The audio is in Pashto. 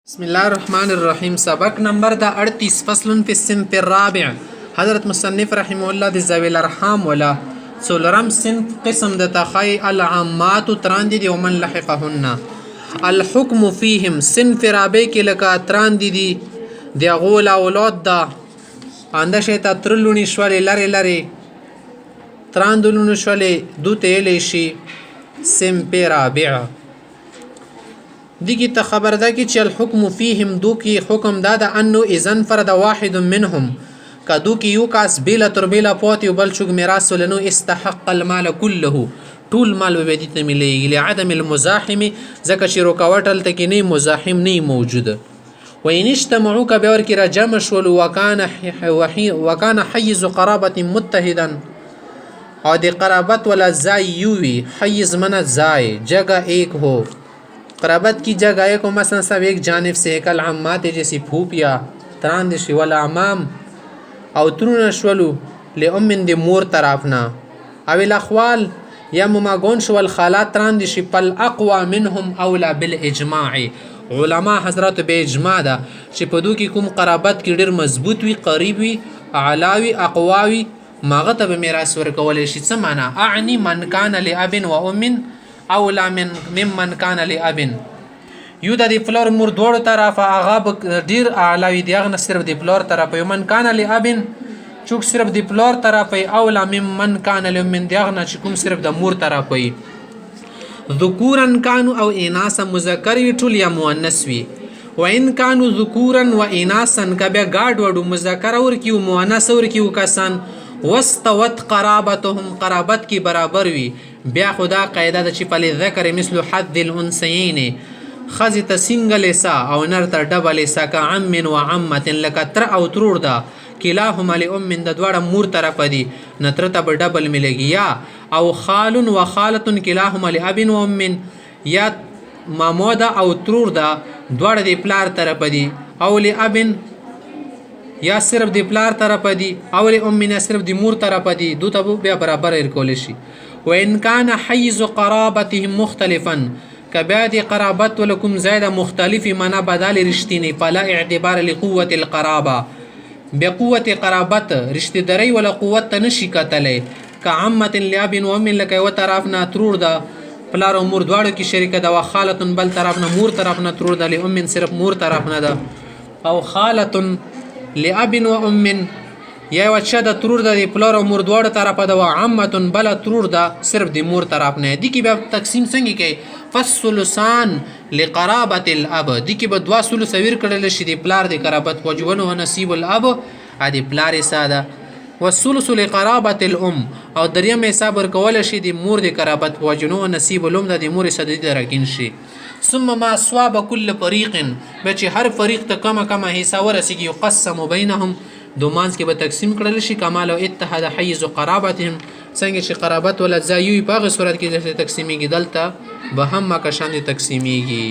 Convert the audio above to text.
بسم الله الرحمن الرحیم. سبق نمبر دا 38 فصل فی الصنف الرابع. حضرت مصنف رحمه الله د ذوی الارحام ولا څلورم صنف قسم د تخی العامات تراندی دی ومن لحقهن. الحکم فیهم صنف رابع کې لکه تراندی دی د غول اولاد دا انده شیطه ترلونی شولی لری لری تراندلونی شولی دوته لیشی صنف رابع دیگی ته خبر ده کی چې الحکم فیهم دو کی حکم دا ده انه اذن فرد واحد منهم کدو کی یو کاس بیل تر بیل پوت یو بل چوک میراث ولنو استحق المال كله طول مال به دې ته ملي لعدم المزاحم زکه چې رکاوټل ته کې نه مزاحم نه موجود وین اجتمعوا کبور کی را جمع شول وکانه حیز قرابه متحدا او د قرابت ولا زای یوی حیز من زای جگہ ایک ہو قرابت کی جگہ کو مثلا سب ایک جانب سے کل عمات جیسی پھوپیا تراند شي ولا عمام او ترون شولو لأمن دی مور طرفنا او الاخوال یا مماگون شول خالات تراند شي پل اقوى منهم اولا بالاجماع علماء حضرات به اجماع ده چې په دو کې کوم قرابت کې ډیر مضبوط وي قریب وي اعلاوي اقواوي ماغه ته میراث ورکول شي. څه معنا اعني من کان لاب و ام اولا ممن کان لاب یو د فلور مور دوړ طرف هغه ډیر اعلی دی هغه صرف د فلور طرف یو من کان لاب چوک صرف د فلور طرف اولا ممن کان لمن دی هغه چې کوم صرف د مور طرف وي ذکورا کانوا او اناسا مذکر ټول یا مؤنث وي وان کانوا ذکورا و اناسا کبه گاډ وډو مذکر اور کیو مؤنث اور کیو کسان واستوت قرابتهم قرابت کی برابر وي بیا خدا قاعده د چې په ذکر مثل حد الانثيين خذ تسنگل سا او نر تر ډبل سا ک عم و عمه لک تر او ترور دا کلاهما لام د دوړه مور طرف دی نتر ته ډبل ملګي یا او خال و خاله کلاهما لاب و ام یا مامودا او ترور دا دوړه دی پلار طرف دی او لاب یا صرف د پلار طرف دی او ام نه صرف د مور طرف دی دو ته بیا برابر ورکول شي. وان كان حيز قرابتهم مختلفا كبعد قرابت ولكم زائد مختلف منا بدل رشتيني فلا اعتبار لقوه القرابه بقوه قرابت رشتہ دری ولا قوت نشي کتلې كعمه لاب وام لك وطرفنا ترور دا پلار او مور دواړو کې شریک دا وخاله بل طرفنا مور طرفنا ترور دا لام صرف مور طرفنا دا او خاله لاب و ام یا وچا د ترور د پلار او مور دواړو طرفه د عامه بل ترور د صرف د مور طرف نه دي کې به تقسیم څنګه کوي فالثلثان لقرابه الاب دي کې به دوا ثلث ور کړل شي د پلار د قرابت وجونه و نصیب الاب ادي پلار ساده والثلث لقرابه الام او دریم حساب ور کول شي د مور د قرابت وجونه و نصیب الام د مور ساده د راکین شي. ثم ما صواب كل فريق بچ هر فریق ته کما کما حصہ ورسیږي يقسم بينهم دومانس کې به تقسیم کړل شي کمال او اتحاد حیز قرابتهم څنګه چې قرابت ولا زایوي په صورت کې د تقسیمي کې دلته به هم ما کا شان تقسیمیږي.